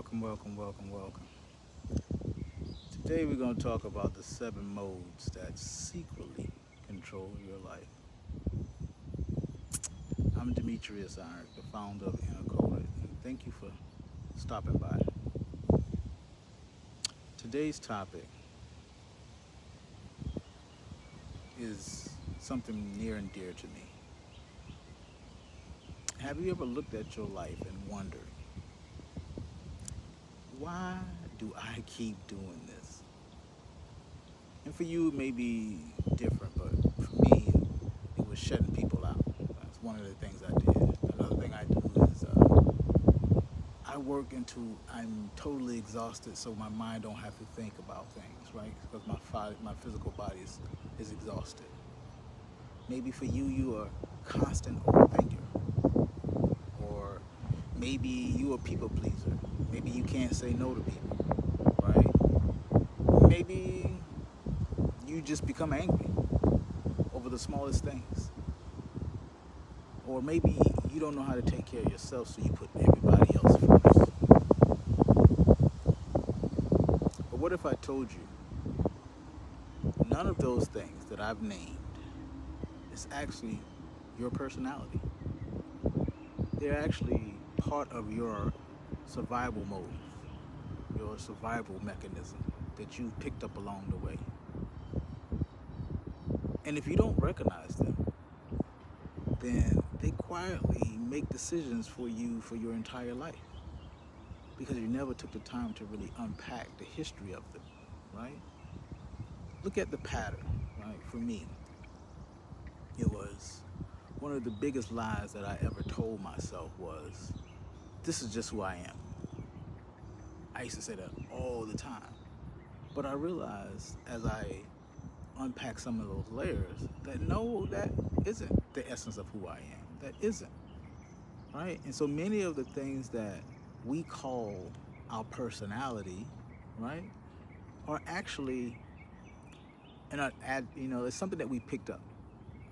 Welcome, welcome, welcome, welcome. Today we're going to talk about the seven modes that secretly control your life. I'm Demetrius Iron, the founder of Inner Coded, and thank you for stopping by. Today's topic is something near and dear to me. Have you ever looked at your life and wondered, why do I keep doing this? And for you, it may be different, but for me, it was shutting people out. That's one of the things I did. Another thing I do is I work until I'm totally exhausted, so my mind don't have to think about things, right? Because my physical body is exhausted. Maybe for you, you are a constant overthinker, or maybe you a people pleaser. Maybe you can't say no to people, right? Maybe you just become angry over the smallest things. Or maybe you don't know how to take care of yourself, so you put everybody else first. But what if I told you none of those things that I've named is actually your personality? They're actually part of your survival mode, your survival mechanism that you picked up along the way. And if you don't recognize them, then they quietly make decisions for you for your entire life, because you never took the time to really unpack the history of them, right? Look at the pattern, right? For me, it was one of the biggest lies that I ever told myself was, this is just who I am. I used to say that all the time. But I realized as I unpack some of those layers that no, that isn't the essence of who I am. That isn't, right? And so many of the things that we call our personality, right, are actually it's something that we picked up,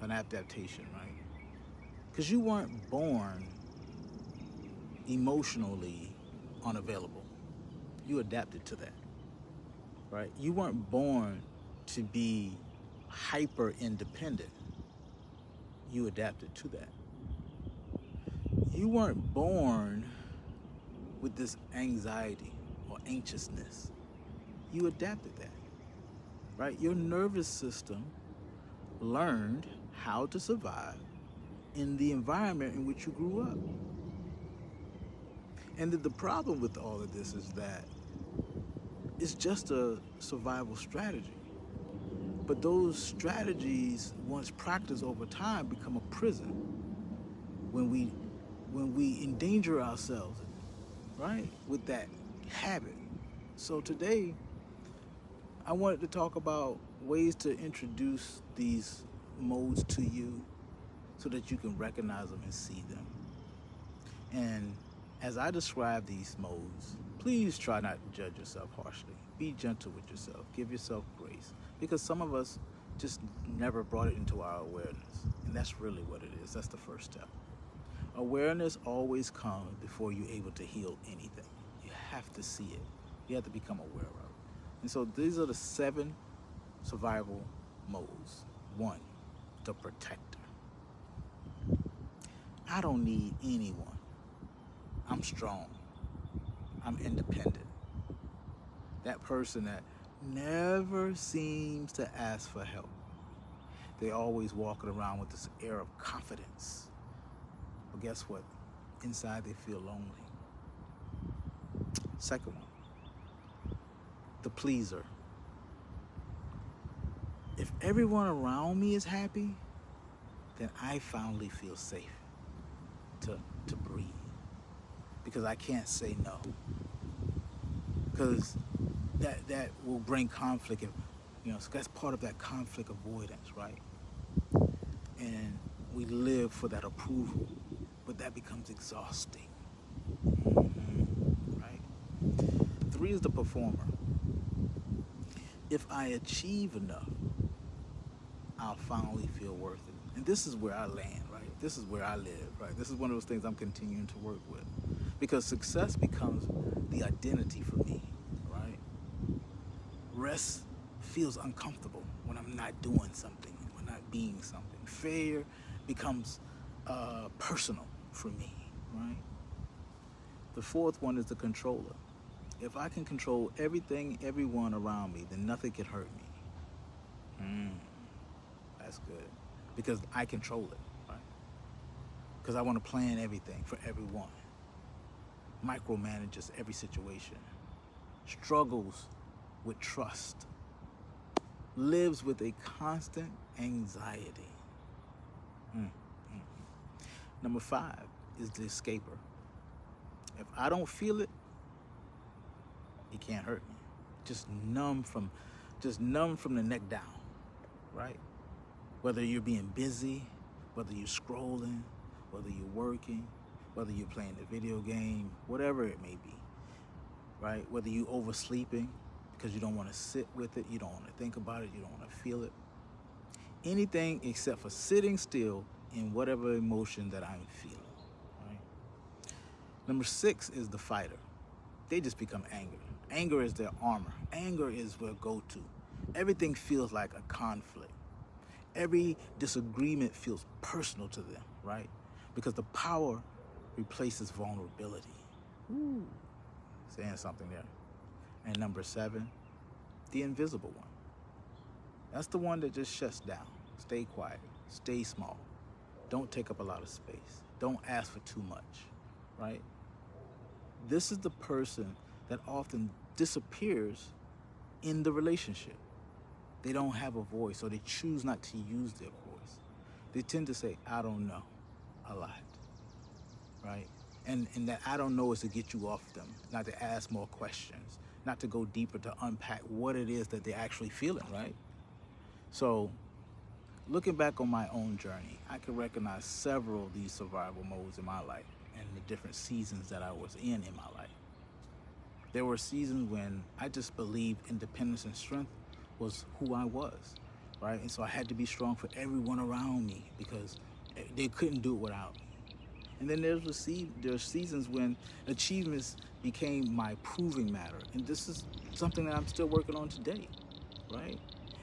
an adaptation, right? Because you weren't born emotionally unavailable. You adapted to that, right? You weren't born to be hyper independent. You adapted to that. You weren't born with this anxiety or anxiousness. You adapted that, right? Your nervous system learned how to survive in the environment in which you grew up. And the problem with all of this is that it's just a survival strategy. But those strategies, once practiced over time, become a prison when we endanger ourselves, right, with that habit. So today, I wanted to talk about ways to introduce these modes to you so that you can recognize them and see them. And as I describe these modes, please try not to judge yourself harshly. Be gentle with yourself. Give yourself grace. Because some of us just never brought it into our awareness. And that's really what it is. That's the first step. Awareness always comes before you're able to heal anything. You have to see it. You have to become aware of it. And so these are the 7 survival modes. 1, the protector. I don't need anyone. I'm strong. I'm independent. That person that never seems to ask for help. They always walking around with this air of confidence. But guess what? Inside they feel lonely. Second one, the pleaser. If everyone around me is happy, then I finally feel safe to breathe. Because I can't say no. Because that will bring conflict, and so that's part of that conflict avoidance, right? And we live for that approval, but that becomes exhausting. Right? 3 is the performer. If I achieve enough, I'll finally feel worth it. And this is where I land, right? This is where I live, right? This is one of those things I'm continuing to work with. because success becomes the identity for me, right? Rest feels uncomfortable when I'm not doing something, when I'm not being something. Failure becomes personal for me, right? The fourth one is the controller. If I can control everything, everyone around me, then nothing can hurt me. That's good. Because I control it, right? Because I want to plan everything for everyone. Micromanages every situation. Struggles with trust. Lives with a constant anxiety. Number 5 is the escaper. If I don't feel it, it can't hurt me. Just numb from the neck down, right? Whether you're being busy, whether you're scrolling, whether you're working, whether you're playing a video game, whatever it may be, right? Whether you're oversleeping because you don't want to sit with it, you don't want to think about it, you don't want to feel it. Anything except for sitting still in whatever emotion that I'm feeling, right? Number 6 is the fighter. They just become angry. Anger is their armor. Anger is their go-to. Everything feels like a conflict. Every disagreement feels personal to them, right? Because the power replaces vulnerability. Ooh, saying something there. And number 7, the invisible one. That's the one that just shuts down. Stay quiet. Stay small. Don't take up a lot of space. Don't ask for too much, right? This is the person that often disappears in the relationship. They don't have a voice, or they choose not to use their voice. They tend to say, I don't know, a lot, right? And that I don't know is to get you off them, not to ask more questions, not to go deeper, to unpack what it is that they're actually feeling, right? So looking back on my own journey, I can recognize several of these survival modes in my life and the different seasons that I was in my life. There were seasons when I just believed independence and strength was who I was, right? And so I had to be strong for everyone around me because they couldn't do it without me. And then there's seasons when achievements became my proving matter. And this is something that I'm still working on today, right?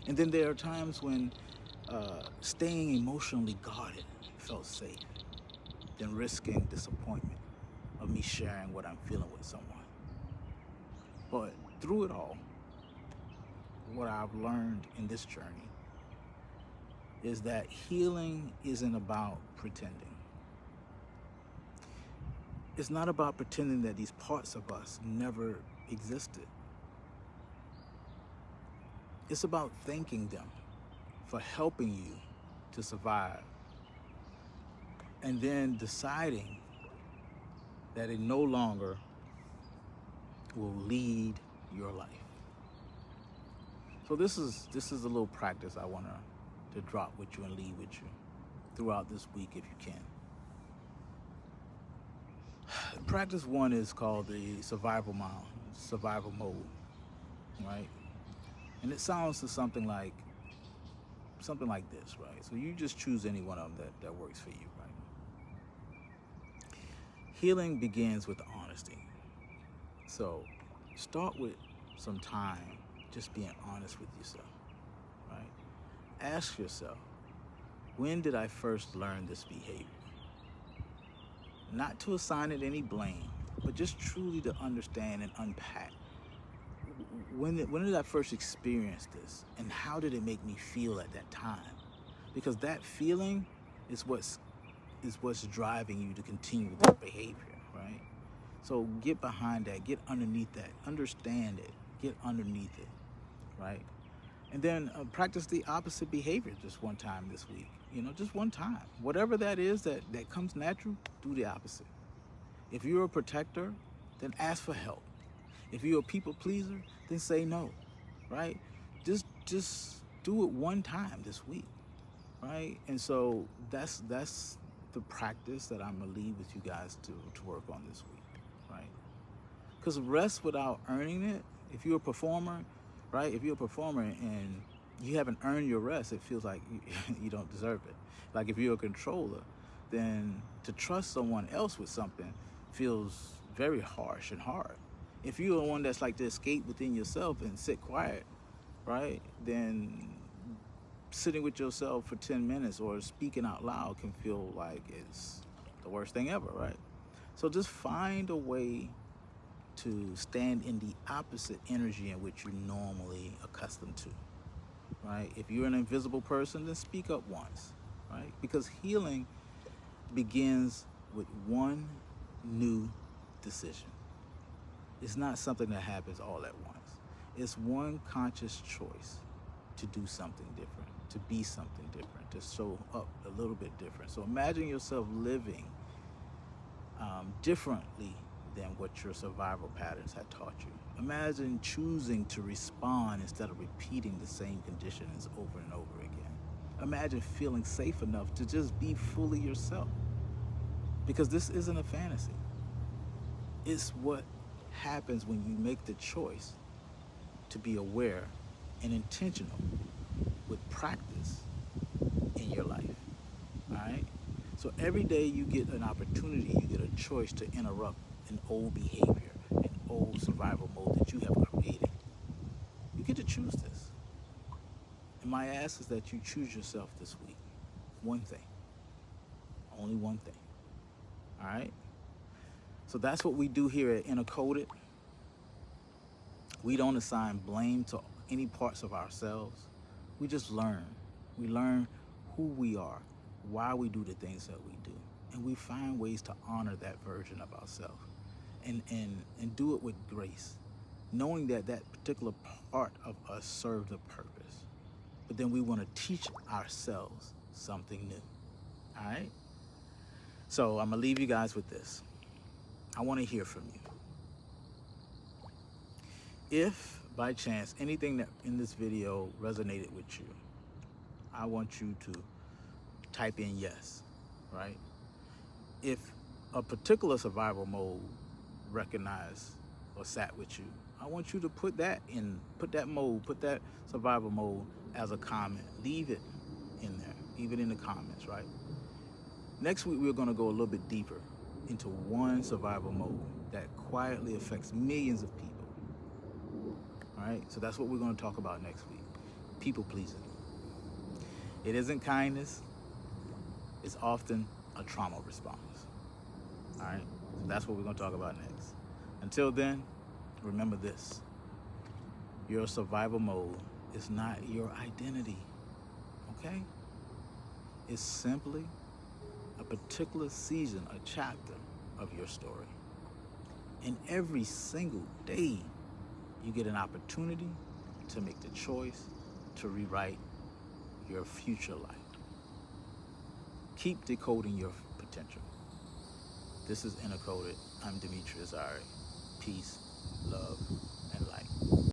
And then there are times when staying emotionally guarded felt safe than risking disappointment of me sharing what I'm feeling with someone. But through it all, what I've learned in this journey is that healing isn't about pretending. It's not about pretending that these parts of us never existed. It's about thanking them for helping you to survive, and then deciding that it no longer will lead your life. So this is a little practice I want to drop with you and leave with you throughout this week if you can. Practice 1 is called the survival mode, right? And it sounds to something like this, right? So you just choose any one of them that works for you, right? Healing begins with honesty. So start with some time just being honest with yourself, right? Ask yourself, when did I first learn this behavior? Not to assign it any blame, but just truly to understand and unpack. When did I first experience this, and how did it make me feel at that time? Because that feeling is what's driving you to continue with that behavior, right? So get behind that, get underneath that, understand it, get underneath it, right? And then practice the opposite behavior just one time this week. Just one time. Whatever that is that comes natural, do the opposite. If you're a protector, then ask for help. If you're a people pleaser, then say no, right? Just do it one time this week, right? And so that's the practice that I'm gonna leave with you guys to work on this week, right? Because rest without earning it, if you're a performer, right? If you're a performer and you haven't earned your rest, it feels like you don't deserve it. Like if you're a controller, then to trust someone else with something feels very harsh and hard. If you're the one that's like to escape within yourself and sit quiet, right, then sitting with yourself for 10 minutes or speaking out loud can feel like it's the worst thing ever, right? So just find a way to stand in the opposite energy in which you're normally accustomed to, right? If you're an invisible person, then speak up once, right? Because healing begins with one new decision. It's not something that happens all at once. It's one conscious choice to do something different, to be something different, to show up a little bit different. So imagine yourself living differently than what your survival patterns had taught you. Imagine choosing to respond instead of repeating the same conditions over and over again. Imagine feeling safe enough to just be fully yourself. Because this isn't a fantasy. It's what happens when you make the choice to be aware and intentional with practice in your life. All right? So every day you get an opportunity, you get a choice to interrupt an old behavior, an old survival mode that you have created. You get to choose this. And my ask is that you choose yourself this week. One thing. Only one thing. All right? So that's what we do here at Intercoded. We don't assign blame to any parts of ourselves. We just learn. We learn who we are, why we do the things that we do. And we find ways to honor that version of ourselves and do it with grace, knowing that that particular part of us serves a purpose. But then we want to teach ourselves something new. All right? So I'm going to leave you guys with this. I want to hear from you. If by chance anything that in this video resonated with you, I want you to type in yes, right? If a particular survival mode recognized or sat with you, I want you to put that survival mode as a comment. Leave it in there, leave it in the comments, right? Next week, we're going to go a little bit deeper into one survival mode that quietly affects millions of people. All right, so that's what we're going to talk about next week. People pleasing. It isn't kindness. It's often a trauma response. All right, so that's what we're going to talk about next. Until then, remember this. Your survival mode is not your identity, okay? It's simply a particular season, a chapter of your story. And every single day, you get an opportunity to make the choice to rewrite your future life. Keep decoding your potential. This is Intercoded. I'm Demetrius Ari. Peace, love,